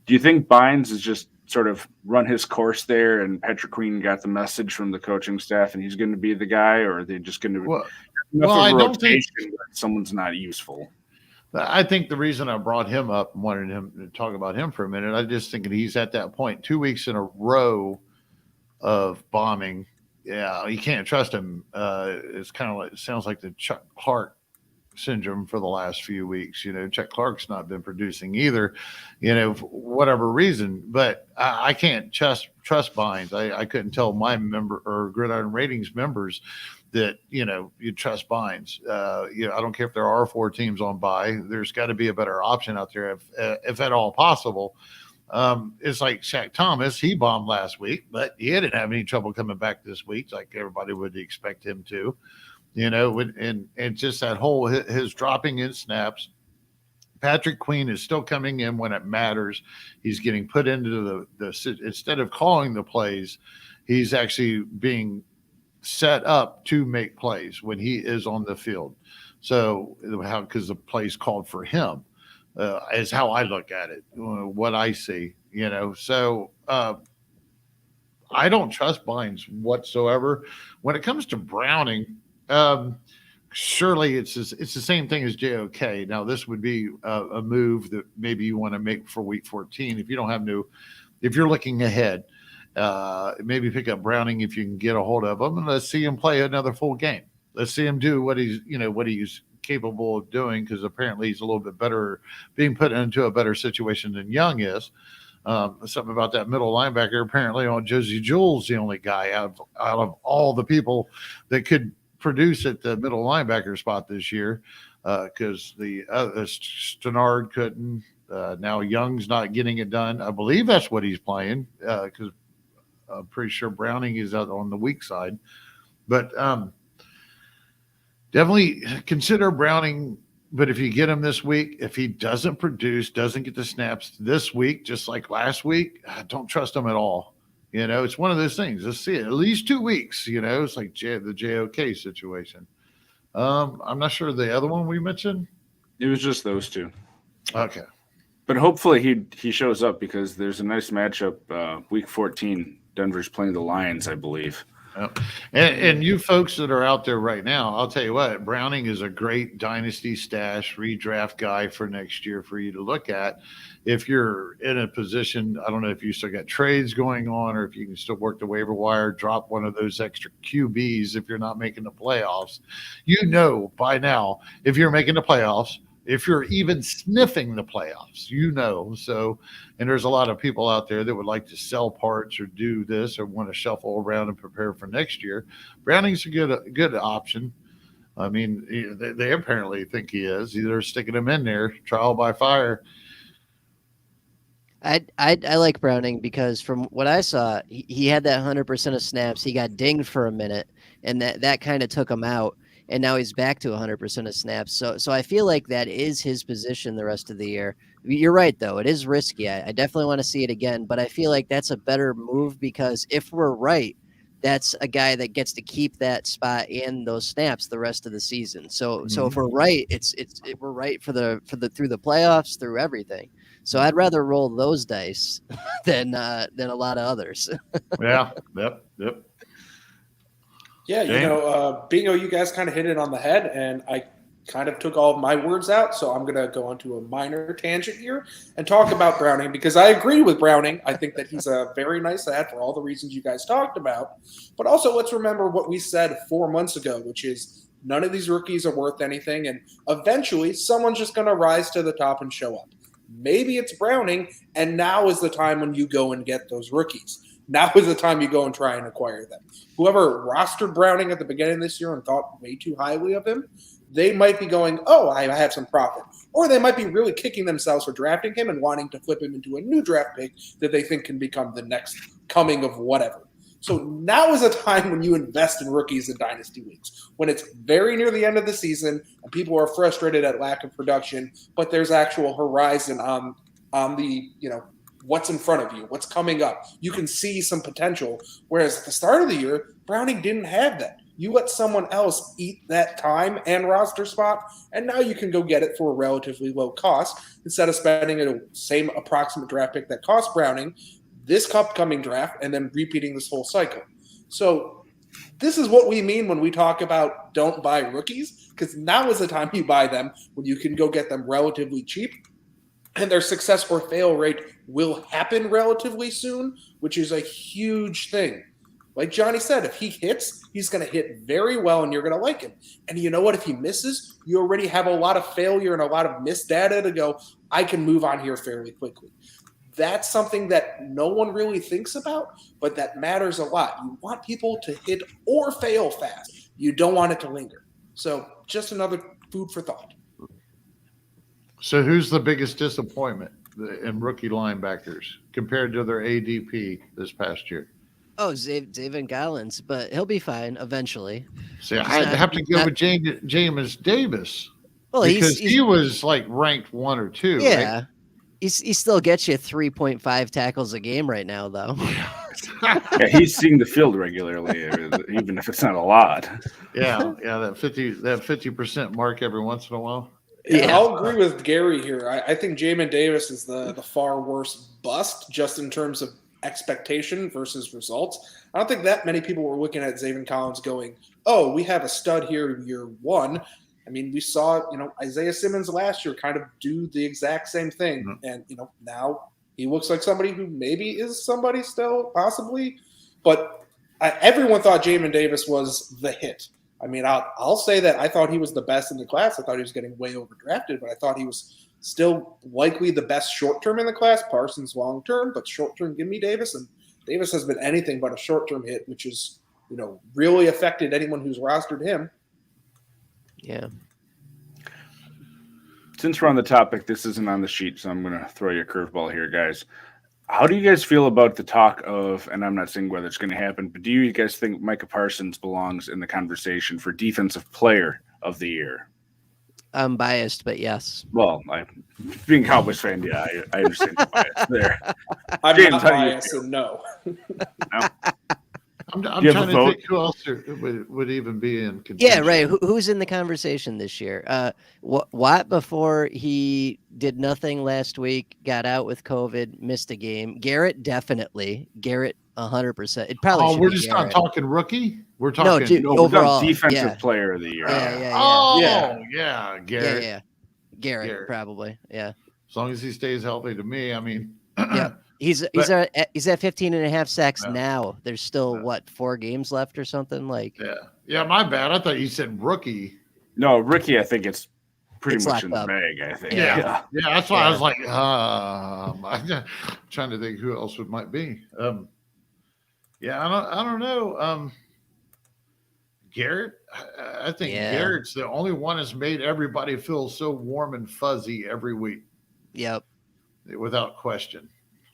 Do you think Bynes has just sort of run his course there, and Patrick Quinn got the message from the coaching staff and he's going to be the guy, or are they just going to I don't think someone's not useful? I think the reason I brought him up and wanted him to talk about him for a minute, I just think he's at that point, 2 weeks in a row of bombing. Yeah, you can't trust him. It's kind of like, it sounds like the Chuck Clark syndrome for the last few weeks. Chuck Clark's not been producing either, for whatever reason. But I can't trust Bynes. I couldn't tell my member or Gridiron Ratings members that you trust Bynes. I don't care if there are 4 teams on bye. There's got to be a better option out there, if at all possible. It's like Shaq Thomas. He bombed last week, but he didn't have any trouble coming back this week, like everybody would expect him to. And just that whole his dropping in snaps. Patrick Quinn is still coming in when it matters. He's getting put into the instead of calling the plays, he's actually being set up to make plays when he is on the field. So because the play's called for him. Is how I look at it, what I see, So I don't trust Bynes whatsoever. When it comes to Browning, surely it's the same thing as J.O.K. Now, this would be a move that maybe you want to make for Week 14 if you don't have if you're looking ahead. Maybe pick up Browning if you can get a hold of him, and let's see him play another full game. Let's see him do what he's capable of doing, because apparently he's a little bit better, being put into a better situation than Young is. Something about that middle linebacker. Apparently, on Josie Jewell's the only guy out of all the people that could produce at the middle linebacker spot this year because the Stenard couldn't. Now Young's not getting it done. I believe that's what he's playing because I'm pretty sure Browning is out on the weak side. But definitely consider Browning. But if you get him this week, if he doesn't produce, doesn't get the snaps this week, just like last week, don't trust him at all. You know, it's one of those things. Let's see it at least 2 weeks. You know, it's like the J.O.K. situation. I'm not sure the other one we mentioned. It was just those two. Okay. But hopefully he shows up because there's a nice matchup week 14. Denver's playing the Lions, I believe. And you folks that are out there right now, I'll tell you what, Browning is a great dynasty stash redraft guy for next year for you to look at. If you're in a position, I don't know if you still got trades going on or if you can still work the waiver wire, drop one of those extra QBs if you're not making the playoffs. You know by now, if you're making the playoffs, if you're even sniffing the playoffs, you know. So, and there's a lot of people out there that would like to sell parts or do this or want to shuffle around and prepare for next year. Browning's a good option. I mean, they apparently think he is. They're sticking him in there, trial by fire. I like Browning because from what I saw, he had that 100% of snaps. He got dinged for a minute, and that kind of took him out. And now he's back to 100% of snaps. So I feel like that is his position the rest of the year. You're right, though. It is risky. I definitely want to see it again. But I feel like that's a better move because if we're right, that's a guy that gets to keep that spot and those snaps the rest of the season. So if we're right, we're right for the through the playoffs, through everything. So I'd rather roll those dice than a lot of others. Yeah. Yep. Yeah, you know, Bingo, you guys kind of hit it on the head, and I kind of took all of my words out, so I'm going to go on to a minor tangent here and talk about Browning, because I agree with Browning. I think that he's a very nice ad for all the reasons you guys talked about. But also, let's remember what we said 4 months ago, which is none of these rookies are worth anything, and eventually someone's just going to rise to the top and show up. Maybe it's Browning, and now is the time when you go and get those rookies. Now is the time you go and try and acquire them. Whoever rostered Browning at the beginning of this year and thought way too highly of him, they might be going, oh, I have some profit. Or they might be really kicking themselves for drafting him and wanting to flip him into a new draft pick that they think can become the next coming of whatever. So now is a time when you invest in rookies in dynasty leagues, when it's very near the end of the season and people are frustrated at lack of production, but there's actual horizon on the, what's in front of you, what's coming up. You can see some potential. Whereas at the start of the year, Browning didn't have that. You let someone else eat that time and roster spot, and now you can go get it for a relatively low cost instead of spending a same approximate draft pick that cost Browning this upcoming draft and then repeating this whole cycle. So this is what we mean when we talk about don't buy rookies, because now is the time you buy them when you can go get them relatively cheap. And their success or fail rate will happen relatively soon, which is a huge thing. Like Johnny said, if he hits, he's going to hit very well and you're going to like him. And you know what? If he misses, you already have a lot of failure and a lot of missed data to go, I can move on here fairly quickly. That's something that no one really thinks about, but that matters a lot. You want people to hit or fail fast. You don't want it to linger. So just another food for thought. So who's the biggest disappointment in rookie linebackers compared to their ADP this past year? Oh, Zavin Collins, but he'll be fine eventually. See, I'd have to go with James Davis. Well, because he was like ranked 1 or 2. Yeah. Right? He still gets you 3.5 tackles a game right now, though. Yeah, he's seeing the field regularly, even if it's not a lot. Yeah, that 50% mark every once in a while. Yeah, I'll agree with Gary here. I think Jamin Davis is the far worse bust just in terms of expectation versus results. I don't think that many people were looking at Zavin Collins going, oh, we have a stud here in year 1. I mean, we saw, Isaiah Simmons last year kind of do the exact same thing. Mm-hmm. And, now he looks like somebody who maybe is somebody still, possibly. But everyone thought Jamin Davis was the hit. I mean, I'll say that I thought he was the best in the class. I thought he was getting way overdrafted, but I thought he was still likely the best short-term in the class. Parsons long-term, but short-term, give me Davis. And Davis has been anything but a short-term hit, which is really affected anyone who's rostered him. Yeah. Since we're on the topic, this isn't on the sheet, so I'm going to throw you a curveball here, guys. How do you guys feel about the talk of, and I'm not saying whether it's going to happen, but do you guys think Micah Parsons belongs in the conversation for Defensive Player of the Year? I'm biased, but yes. Well, being a Cowboys fan, yeah, I understand the bias there. I'm James, not how do you biased, feel? and no. No? I'm Do trying you have to a vote? think who else would even be in contention. Yeah, right. Who's in the conversation this year? Watt, before he did nothing last week, got out with COVID, missed a game. Garrett, definitely. Garrett, 100%. It probably should we're be just Garrett. not talking rookie. We're No, talking. dude, No, we're talking overall, Defensive yeah. Player of the Year. Yeah. Garrett. Yeah. Garrett, probably. Yeah. As long as he stays healthy, to me, I mean. Yeah. He's at 15 and a half sacks Yeah. now. There's still Yeah. 4 games left or something like. Yeah, my bad. I thought you said rookie. No, Ricky, I think it's pretty It's much in the locked up. bag, I think. Yeah, that's why Yeah. I was like, I'm trying to think who else it might be. I don't know. Garrett, I think Garrett's the only one that's made everybody feel so warm and fuzzy every week. Yep. Without question.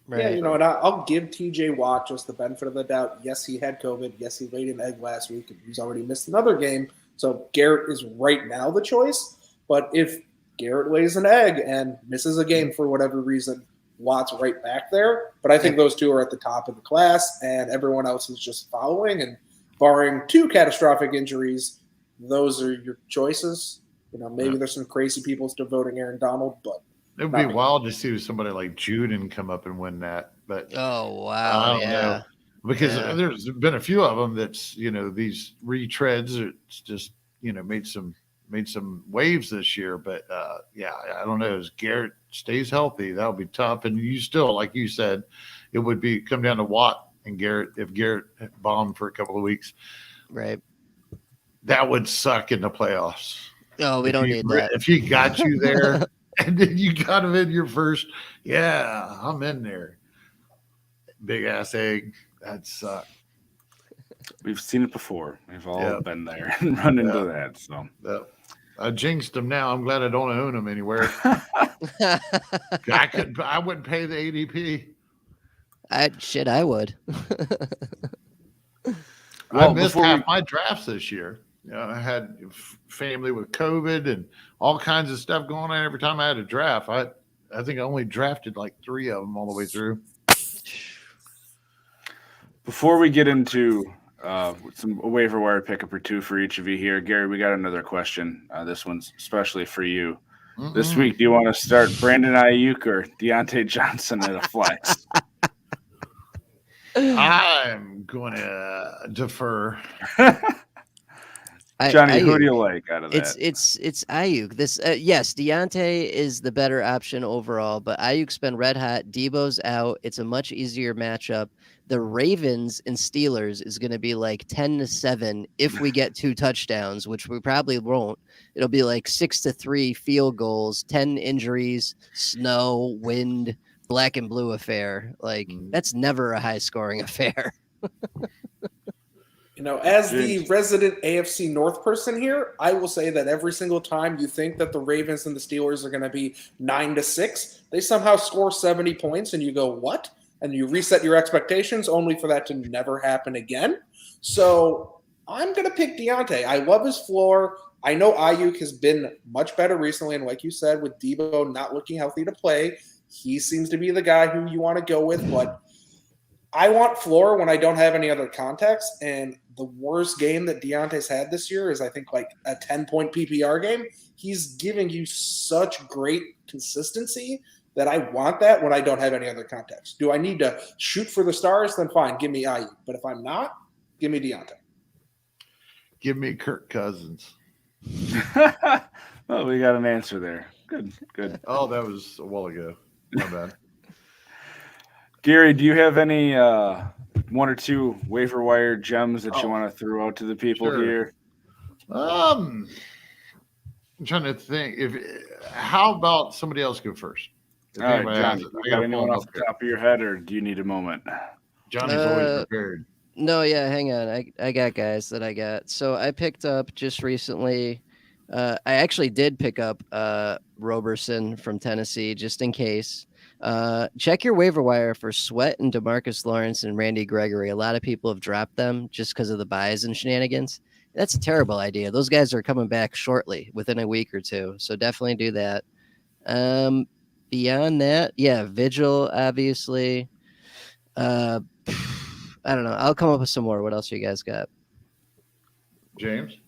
Right. Yeah, and I'll give TJ Watt just the benefit of the doubt. Yes, he had COVID. Yes, he laid an egg last week, and he's already missed another game. So Garrett is right now the choice. But if Garrett lays an egg and misses a game for whatever reason, Watt's right back there. But I think those two are at the top of the class, and everyone else is just following. And barring 2 catastrophic injuries, those are your choices. Maybe there's some crazy people still voting Aaron Donald, but It would be wild to see somebody like Juden come up and win that. But oh, wow. I don't know. Because there's been a few of them that's, these retreads. It's just, made some waves this year. But, I don't know. As Garrett stays healthy, that'll be tough. And you still, like you said, it would come down to Watt and Garrett. If Garrett bombed for a couple of weeks. Right. That would suck in the playoffs. Oh, we don't need that. If he got you there and then you got him in your first, I'm in there. Big ass egg. That sucked. We've seen it before. We've all been there and run into that. So I jinxed him now. I'm glad I don't own him anywhere. I wouldn't pay the ADP. I would. I missed half my drafts this year. I had family with COVID and all kinds of stuff going on. Every time I had a draft, I think I only drafted like 3 of them all the way through. Before we get into a waiver wire pickup or 2 for each of you here, Gary, we got another question. This one's especially for you. This week, do you want to start Brandon Ayuk or Deontay Johnson at a flex? I'm going to defer. Johnny, who do you like out of that? It's Ayuk. This yes, Deontay is the better option overall, but Ayuk's been red hot. Debo's out. It's a much easier matchup. The Ravens and Steelers is going to be like 10-7 if we get 2 touchdowns, which we probably won't. It'll be like 6-3 field goals, 10 injuries, snow, wind, black and blue affair. Like that's never a high scoring affair. As the resident AFC North person here, I will say that every single time you think that the Ravens and the Steelers are going to be 9-6, they somehow score 70 points and you go, what? And you reset your expectations only for that to never happen again. So I'm going to pick Deontay. I love his floor. I know Ayuk has been much better recently. And like you said, with Debo not looking healthy to play, he seems to be the guy who you want to go with. But I want floor when I don't have any other context. And the worst game that Deontay's had this year is, I think, like a 10-point PPR game. He's giving you such great consistency that I want that when I don't have any other context. Do I need to shoot for the stars? Then fine, give me Ayuk. But if I'm not, give me Deontay. Give me Kirk Cousins. Well, we got an answer there. Good. Oh, that was a while ago. My bad. Gary, do you have any 1 or 2 waiver wire gems that you want to throw out to the people here? I'm trying to think. How about somebody else go first? All right, John, you got anyone off the top of your head, or do you need a moment? Johnny's always prepared. No, yeah, hang on. I got guys that I got. So I picked up just recently. I actually did pick up Roberson from Tennessee just in case. Check your waiver wire for Sweat and DeMarcus Lawrence and Randy Gregory. A lot of people have dropped them just because of the buys and shenanigans. That's a terrible idea. Those guys are coming back shortly, within a week or two. So definitely do that. Beyond that, yeah, Vigil, obviously. Uh, I don't know. I'll come up with some more. What else you guys got? James?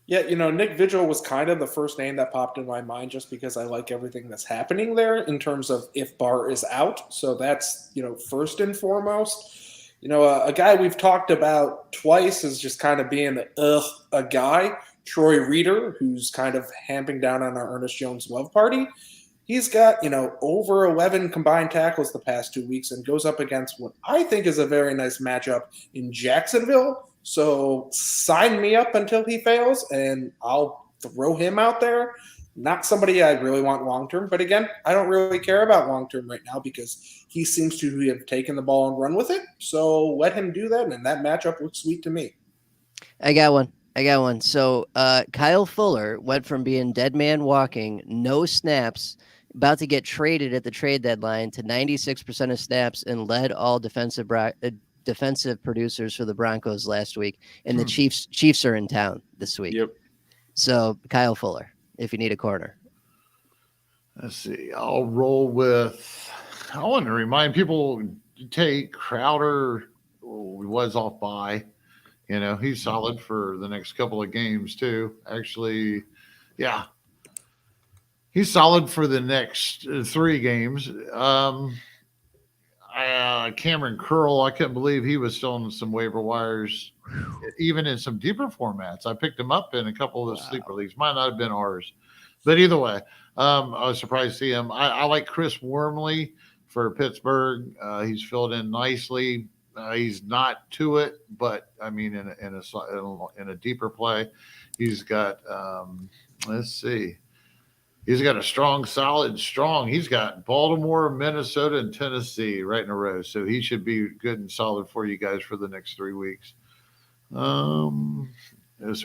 Yeah, Nick Vigil was kind of the first name that popped in my mind just because I like everything that's happening there in terms of if Barr is out. So that's, first and foremost. A guy we've talked about twice is just kind of being a guy, Troy Reeder, who's kind of hamping down on our Ernest Jones love party. He's got, over 11 combined tackles the past 2 weeks and goes up against what I think is a very nice matchup in Jacksonville. So sign me up until he fails, and I'll throw him out there. Not somebody I really want long-term, but again, I don't really care about long-term right now because he seems to have taken the ball and run with it. So let him do that, and that matchup looks sweet to me. I got one. So Kyle Fuller went from being dead man walking, no snaps, about to get traded at the trade deadline to 96% of snaps and led all defensive producers for the Broncos last week. And the Chiefs are in town this week. Yep. So Kyle Fuller, if you need a corner. Let's see. I'll roll with. I want to remind people, take Crowder was off by. He's solid for the next couple of games too. Actually, yeah. He's solid for the next 3 games. Cameron Curl, I couldn't believe he was still on some waiver wires, even in some deeper formats. I picked him up in a couple of the sleeper leagues. Might not have been ours. But either way, I was surprised to see him. I like Chris Wormley for Pittsburgh. He's filled in nicely. He's not to it, but I mean, in a deeper play, he's got. Let's see. He's got a strong. He's got Baltimore, Minnesota, and Tennessee right in a row. So he should be good and solid for you guys for the next 3 weeks. So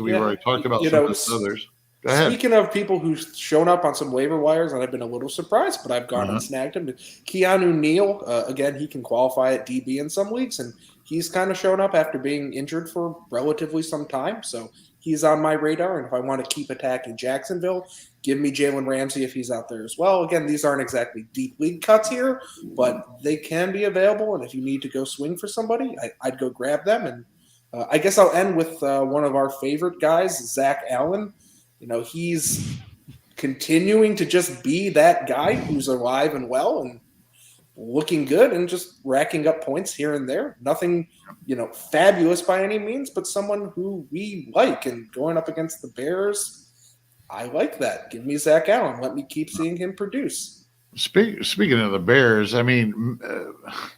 we've already talked about some of the others. Go ahead. Speaking of people who've shown up on some waiver wires, and I've been a little surprised, but I've gone and snagged him. Keanu Neal, again, he can qualify at DB in some leagues, and he's kind of shown up after being injured for relatively some time. So he's on my radar, and if I want to keep attacking Jacksonville, give me Jalen Ramsey if he's out there as well. Again, these aren't exactly deep league cuts here, but they can be available, and if you need to go swing for somebody, I'd go grab them. And I guess I'll end with one of our favorite guys, Zach Allen. He's continuing to just be that guy who's alive and well and looking good and just racking up points here and there. Nothing, fabulous by any means, but someone who we like. And going up against the Bears, I like that. Give me Zach Allen. Let me keep seeing him produce. Speaking of the Bears, I mean,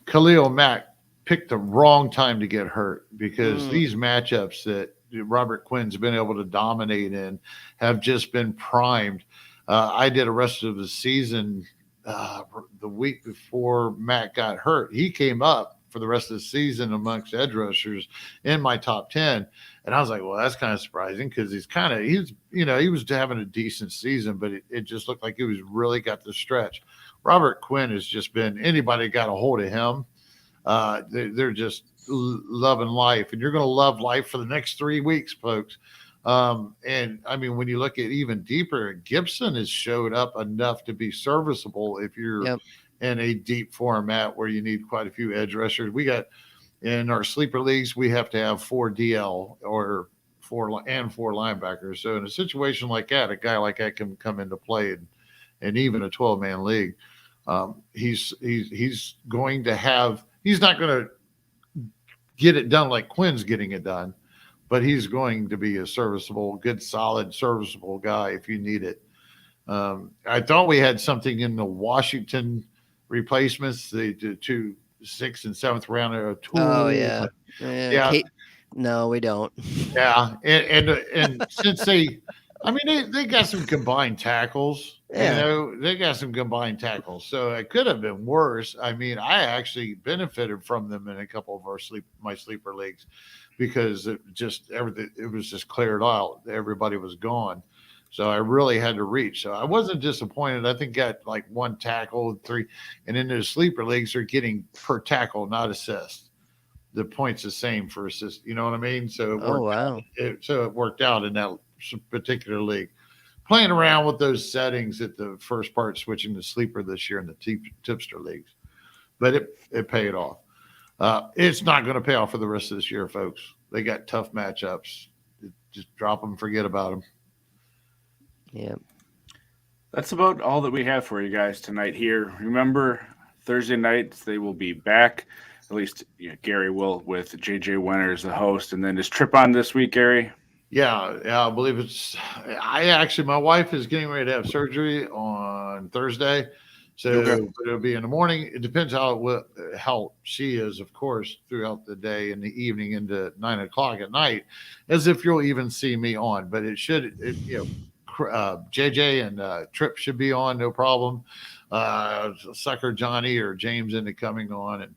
Khalil Mack picked the wrong time to get hurt because these matchups that Robert Quinn's been able to dominate in have just been primed. I did a rest of the season the week before Matt got hurt. He came up for the rest of the season amongst edge rushers in my top 10. And I was like, well, that's kind of surprising because he was having a decent season, but it just looked like he was really got the stretch. Robert Quinn has just been, anybody got a hold of him. They're just loving life, and you're going to love life for the next 3 weeks, folks. And I mean, when you look at even deeper, Gibson has showed up enough to be serviceable if you're in a deep format where you need quite a few edge rushers. We got in our sleeper leagues, we have to have 4 DL or 4 linebackers. So in a situation like that, a guy like that can come into play and even a 12-man league. He's going to have. He's not going to get it done like Quinn's getting it done, but he's going to be a serviceable, good, solid, serviceable guy if you need it. I thought we had something in the Washington replacements, the 2, 6th, and 7th round of Tool. Oh yeah. No, we don't. Yeah, and since they I mean, they got some combined tackles. Yeah. You know, they got some combined tackles. So it could have been worse. I mean, I actually benefited from them in a couple of my sleeper leagues because everything it was just cleared out. Everybody was gone. So I really had to reach. So I wasn't disappointed. I think got like one tackle, 3, and in those sleeper leagues they're getting per tackle, not assist. The point's the same for assist. You know what I mean? So Oh, wow. it worked out in that particular league. Playing around with those settings at the first part, switching to sleeper this year in the tipster leagues, but it paid off. It's not going to pay off for the rest of this year, folks. They got tough matchups. Just drop them, forget about them. Yeah. That's about all that we have for you guys tonight here. Remember, Thursday nights they will be back. At least Gary will, with JJ Wenner as the host. And then his trip on this week, Gary? Yeah, I believe my wife is getting ready to have surgery on Thursday. So Okay. It'll be in the morning. It depends how she is, of course, throughout the day and the evening into 9 o'clock at night, as if you'll even see me on. But JJ and Trip should be on, no problem. Sucker Johnny or James into coming on and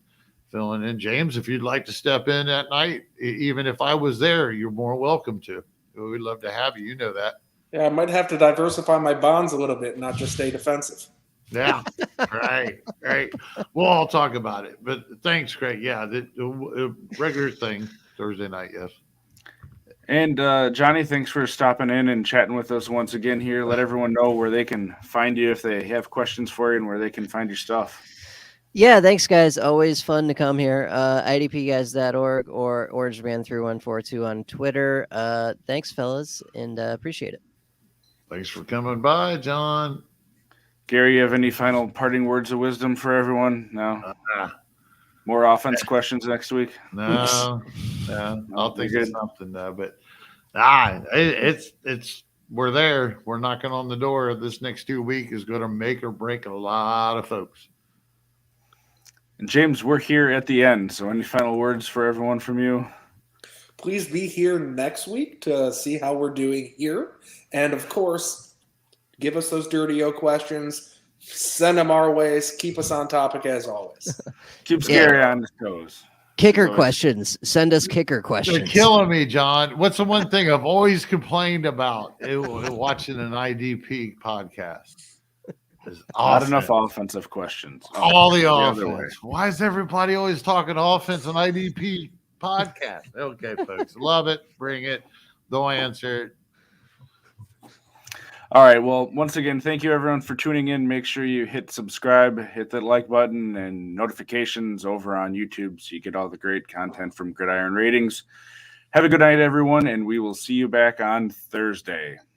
filling in. James, if you'd like to step in that night, even if I was there, you're more welcome to. We'd love to have you. You know that. Yeah, I might have to diversify my bonds a little bit, not just stay defensive. Yeah, right. We'll all talk about it. But thanks, Kraig. Yeah, the regular thing Thursday night. Yes. And Johnny, thanks for stopping in and chatting with us once again here. Let everyone know where they can find you if they have questions for you and where they can find your stuff. Yeah, thanks, guys. Always fun to come here. IDPguys.org or OrangeMan3142 on Twitter. Thanks, fellas, and appreciate it. Thanks for coming by, John. Gary, you have any final parting words of wisdom for everyone? No? More offense questions next week? No. I'll think of something, though. But it's we're there. We're knocking on the door. This next 2 weeks is going to make or break a lot of folks. And James, we're here at the end. So any final words for everyone from you? Please be here next week to see how we're doing here. And, of course, give us those Dirty O questions. Send them our ways. Keep us on topic as always. Keep Gary on his toes. Kicker questions. Send us kicker questions. You're killing me, John. What's the one thing I've always complained about watching an IDP podcast? Not enough offensive questions. All the offense. Why is everybody always talking offense on IDP podcast? Okay, folks. Love it. Bring it. They'll answer it. All right. Well, once again, thank you, everyone, for tuning in. Make sure you hit subscribe, hit that like button, and notifications over on YouTube so you get all the great content from Gridiron Ratings. Have a good night, everyone, and we will see you back on Thursday.